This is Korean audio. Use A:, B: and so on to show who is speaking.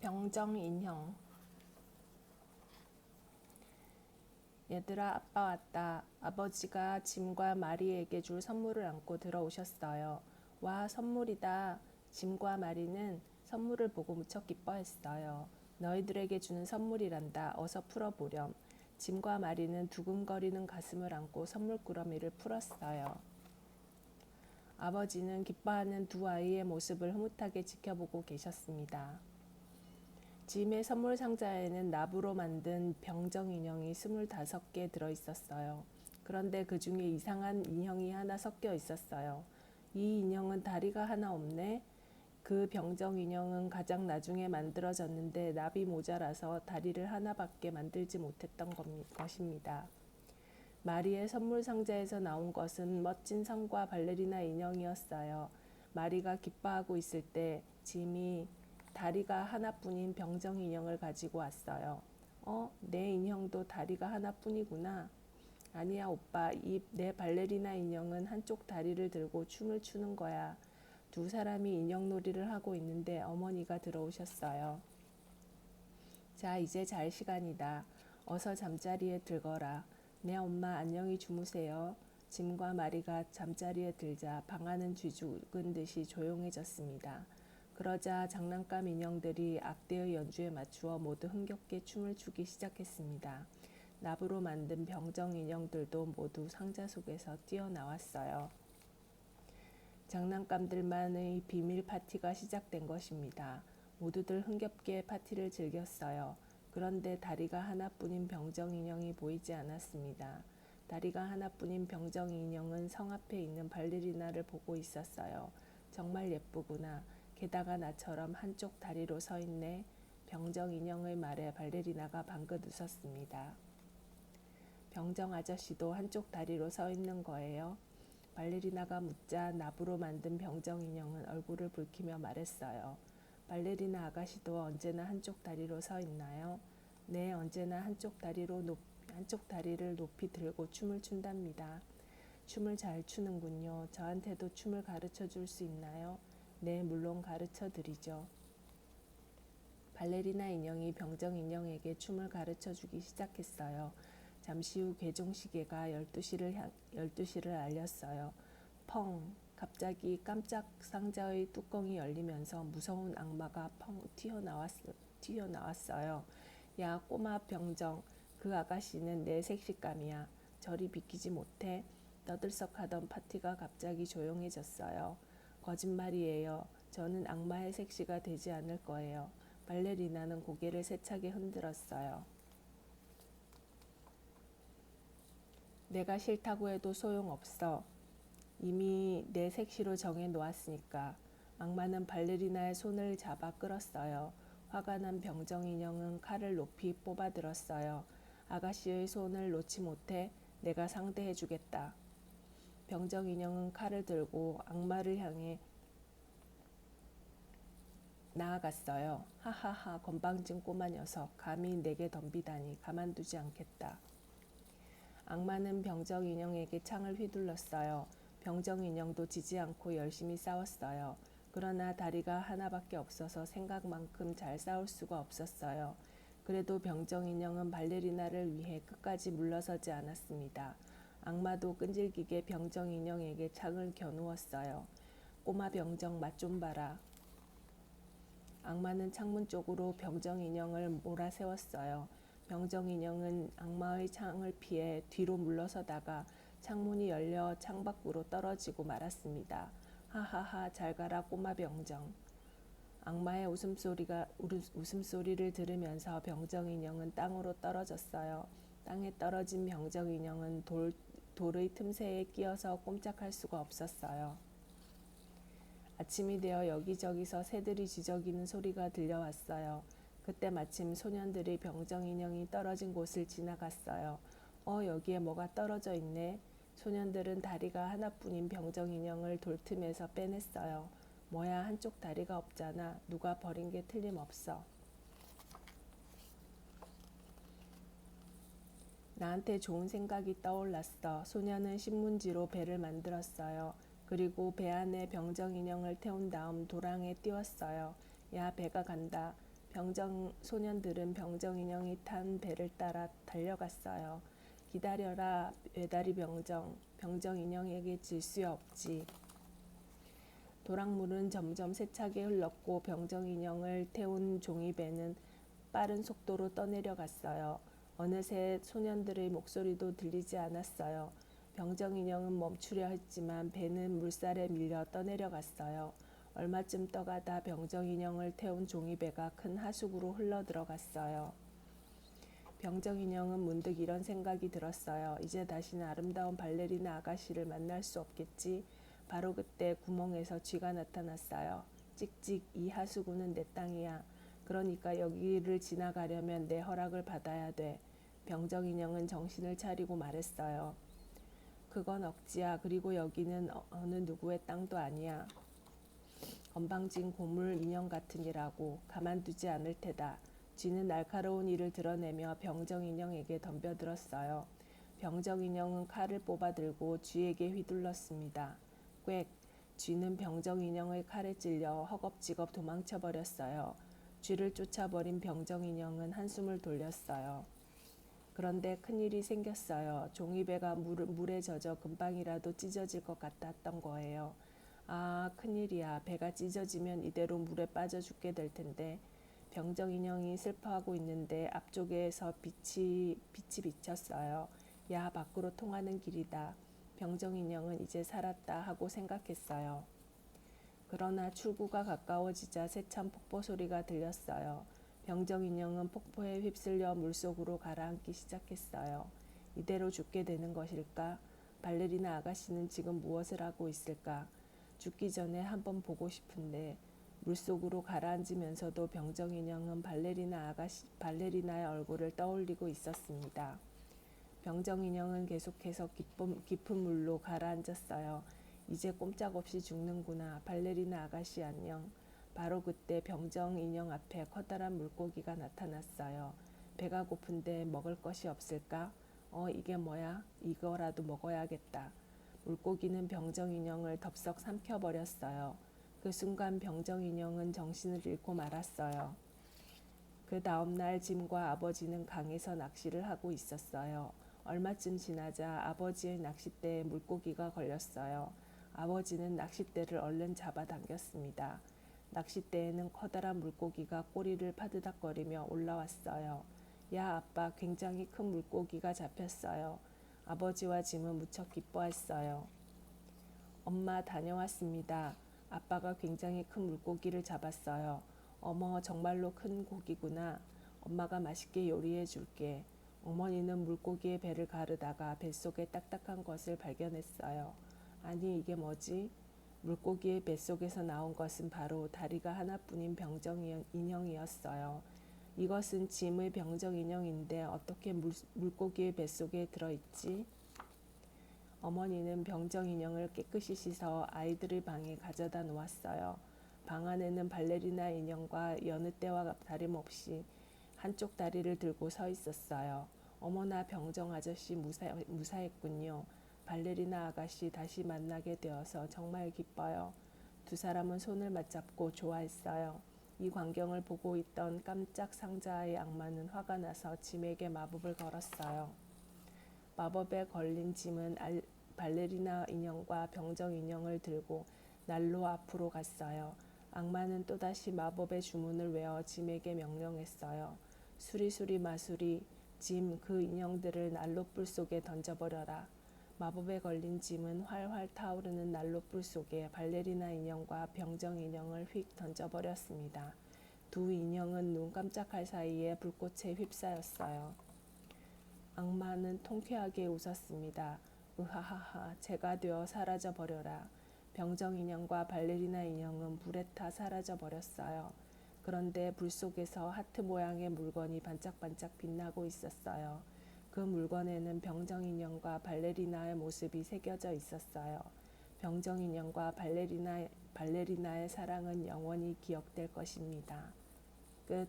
A: 병정인형. 얘들아, 아빠 왔다. 아버지가 짐과 마리에게 줄 선물을 안고 들어오셨어요. 와, 선물이다. 짐과 마리는 선물을 보고 무척 기뻐했어요. 너희들에게 주는 선물이란다. 어서 풀어보렴. 짐과 마리는 두근거리는 가슴을 안고 선물 꾸러미를 풀었어요. 아버지는 기뻐하는 두 아이의 모습을 흐뭇하게 지켜보고 계셨습니다. 짐의 선물 상자에는 나부로 만든 병정 인형이 25개 들어있었어요. 그런데 그 중에 이상한 인형이 하나 섞여 있었어요. 이 인형은 다리가 하나 없네. 그 병정 인형은 가장 나중에 만들어졌는데 납이 모자라서 다리를 하나밖에 만들지 못했던 것입니다. 마리의 선물 상자에서 나온 것은 멋진 성과 발레리나 인형이었어요. 마리가 기뻐하고 있을 때 짐이 다리가 하나뿐인 병정 인형을 가지고 왔어요. 내 인형도 다리가 하나뿐이구나. 아니야, 오빠. 내 발레리나 인형은 한쪽 다리를 들고 춤을 추는 거야. 두 사람이 인형놀이를 하고 있는데 어머니가 들어오셨어요. 자, 이제 잘 시간이다. 어서 잠자리에 들거라. 네, 엄마 안녕히 주무세요. 짐과 마리가 잠자리에 들자 방 안은 쥐죽은 듯이 조용해졌습니다. 그러자 장난감 인형들이 악대의 연주에 맞추어 모두 흥겹게 춤을 추기 시작했습니다. 납으로 만든 병정 인형들도 모두 상자 속에서 뛰어나왔어요. 장난감들만의 비밀 파티가 시작된 것입니다. 모두들 흥겹게 파티를 즐겼어요. 그런데 다리가 하나뿐인 병정 인형이 보이지 않았습니다. 다리가 하나뿐인 병정 인형은 성 앞에 있는 발레리나를 보고 있었어요. 정말 예쁘구나. 게다가 나처럼 한쪽 다리로 서 있네. 병정 인형의 말에 발레리나가 방긋 웃었습니다. 병정 아저씨도 한쪽 다리로 서 있는 거예요? 발레리나가 묻자 납으로 만든 병정 인형은 얼굴을 붉히며 말했어요. 발레리나 아가씨도 언제나 한쪽 다리로 서 있나요? 네, 언제나 한쪽 다리를 높이 들고 춤을 춘답니다. 춤을 잘 추는군요. 저한테도 춤을 가르쳐 줄 수 있나요? 네, 물론 가르쳐 드리죠. 발레리나 인형이 병정 인형에게 춤을 가르쳐 주기 시작했어요. 잠시 후 괴종시계가 12시를 알렸어요. 펑! 갑자기 깜짝 상자의 뚜껑이 열리면서 무서운 악마가 펑 튀어나왔어요. 야, 꼬마 병정, 그 아가씨는 내 색식감이야. 저리 비키지 못해. 떠들썩하던 파티가 갑자기 조용해졌어요. 거짓말이에요. 저는 악마의 색시가 되지 않을 거예요. 발레리나는 고개를 세차게 흔들었어요. 내가 싫다고 해도 소용없어. 이미 내 색시로 정해 놓았으니까. 악마는 발레리나의 손을 잡아 끌었어요. 화가 난 병정 인형은 칼을 높이 뽑아들었어요. 아가씨의 손을 놓지 못해. 내가 상대해 주겠다. 병정 인형은 칼을 들고 악마를 향해 나아갔어요. 하하하, 건방진 꼬마 녀석. 감히 내게 덤비다니. 가만두지 않겠다. 악마는 병정 인형에게 창을 휘둘렀어요. 병정 인형도 지지 않고 열심히 싸웠어요. 그러나 다리가 하나밖에 없어서 생각만큼 잘 싸울 수가 없었어요. 그래도 병정 인형은 발레리나를 위해 끝까지 물러서지 않았습니다. 악마도 끈질기게 병정 인형에게 창을 겨누었어요. 꼬마 병정, 맛 좀 봐라. 악마는 창문 쪽으로 병정 인형을 몰아세웠어요. 병정 인형은 악마의 창을 피해 뒤로 물러서다가 창문이 열려 창밖으로 떨어지고 말았습니다. 하하하, 잘 가라 꼬마 병정. 악마의 웃음소리를 들으면서 병정 인형은 땅으로 떨어졌어요. 땅에 떨어진 병정 인형은 돌의 틈새에 끼어서 꼼짝할 수가 없었어요. 아침이 되어 여기저기서 새들이 지저귀는 소리가 들려왔어요. 그때 마침 소년들이 병정 인형이 떨어진 곳을 지나갔어요. 여기에 뭐가 떨어져 있네. 소년들은 다리가 하나뿐인 병정 인형을 돌틈에서 빼냈어요. 뭐야, 한쪽 다리가 없잖아. 누가 버린 게 틀림없어. 나한테 좋은 생각이 떠올랐어. 소년은 신문지로 배를 만들었어요. 그리고 배 안에 병정 인형을 태운 다음 도랑에 띄웠어요. 야, 배가 간다. 소년들은 병정 인형이 탄 배를 따라 달려갔어요. 기다려라, 외다리 병정. 병정 인형에게 질 수 없지. 도랑물은 점점 세차게 흘렀고 병정 인형을 태운 종이배는 빠른 속도로 떠내려갔어요. 어느새 소년들의 목소리도 들리지 않았어요. 병정 인형은 멈추려 했지만 배는 물살에 밀려 떠내려갔어요. 얼마쯤 떠가다 병정 인형을 태운 종이배가 큰 하수구로 흘러들어갔어요. 병정 인형은 문득 이런 생각이 들었어요. 이제 다시는 아름다운 발레리나 아가씨를 만날 수 없겠지. 바로 그때 구멍에서 쥐가 나타났어요. 찍찍, 이 하수구는 내 땅이야. 그러니까 여기를 지나가려면 내 허락을 받아야 돼. 병정 인형은 정신을 차리고 말했어요. 그건 억지야. 그리고 여기는 어느 누구의 땅도 아니야. 건방진 고물 인형 같으니라고. 가만두지 않을 테다. 쥐는 날카로운 이를 드러내며 병정 인형에게 덤벼들었어요. 병정 인형은 칼을 뽑아들고 쥐에게 휘둘렀습니다. 꽥! 쥐는 병정 인형의 칼에 찔려 허겁지겁 도망쳐버렸어요. 쥐를 쫓아버린 병정 인형은 한숨을 돌렸어요. 그런데 큰일이 생겼어요. 종이배가 물에 젖어 금방이라도 찢어질 것 같았던 거예요. 아, 큰일이야. 배가 찢어지면 이대로 물에 빠져 죽게 될 텐데. 병정 인형이 슬퍼하고 있는데 앞쪽에서 빛이 비쳤어요. 야, 밖으로 통하는 길이다. 병정 인형은 이제 살았다 하고 생각했어요. 그러나 출구가 가까워지자 세찬 폭포 소리가 들렸어요. 병정 인형은 폭포에 휩쓸려 물속으로 가라앉기 시작했어요. 이대로 죽게 되는 것일까? 발레리나 아가씨는 지금 무엇을 하고 있을까? 죽기 전에 한번 보고 싶은데. 물속으로 가라앉으면서도 병정 인형은 발레리나의 얼굴을 떠올리고 있었습니다. 병정 인형은 계속해서 깊은 물로 가라앉았어요. 이제 꼼짝없이 죽는구나. 발레리나 아가씨 안녕. 바로 그때 병정 인형 앞에 커다란 물고기가 나타났어요. 배가 고픈데 먹을 것이 없을까? 이게 뭐야? 이거라도 먹어야겠다. 물고기는 병정 인형을 덥석 삼켜버렸어요. 그 순간 병정 인형은 정신을 잃고 말았어요. 그 다음날 짐과 아버지는 강에서 낚시를 하고 있었어요. 얼마쯤 지나자 아버지의 낚싯대에 물고기가 걸렸어요. 아버지는 낚싯대를 얼른 잡아당겼습니다. 낚싯대에는 커다란 물고기가 꼬리를 파드닥거리며 올라왔어요. 야, 아빠, 굉장히 큰 물고기가 잡혔어요. 아버지와 짐은 무척 기뻐했어요. 엄마, 다녀왔습니다. 아빠가 굉장히 큰 물고기를 잡았어요. 어머, 정말로 큰 고기구나. 엄마가 맛있게 요리해 줄게. 어머니는 물고기의 배를 가르다가 뱃속에 딱딱한 것을 발견했어요. 아니, 이게 뭐지? 물고기의 뱃속에서 나온 것은 바로 다리가 하나뿐인 병정 인형이었어요. 이것은 짐의 병정 인형인데 어떻게 물고기의 뱃속에 들어있지? 어머니는 병정 인형을 깨끗이 씻어 아이들의 방에 가져다 놓았어요. 방 안에는 발레리나 인형과 여느 때와 다름없이 한쪽 다리를 들고 서 있었어요. 어머나, 병정 아저씨 무사했군요. 발레리나 아가씨 다시 만나게 되어서 정말 기뻐요. 두 사람은 손을 맞잡고 좋아했어요. 이 광경을 보고 있던 깜짝 상자의 악마는 화가 나서 짐에게 마법을 걸었어요. 마법에 걸린 짐은 발레리나 인형과 병정 인형을 들고 난로 앞으로 갔어요. 악마는 또다시 마법의 주문을 외워 짐에게 명령했어요. 수리수리 마수리, 짐, 그 인형들을 난로불 속에 던져버려라. 마법에 걸린 짐은 활활 타오르는 난로불 속에 발레리나 인형과 병정 인형을 휙 던져버렸습니다. 두 인형은 눈 깜짝할 사이에 불꽃에 휩싸였어요. 악마는 통쾌하게 웃었습니다. 으하하하, 제가 되어 사라져 버려라. 병정 인형과 발레리나 인형은 불에 타 사라져 버렸어요. 그런데 불 속에서 하트 모양의 물건이 반짝반짝 빛나고 있었어요. 그 물건에는 병정 인형과 발레리나의 모습이 새겨져 있었어요. 병정 인형과 발레리나의 사랑은 영원히 기억될 것입니다. 끝.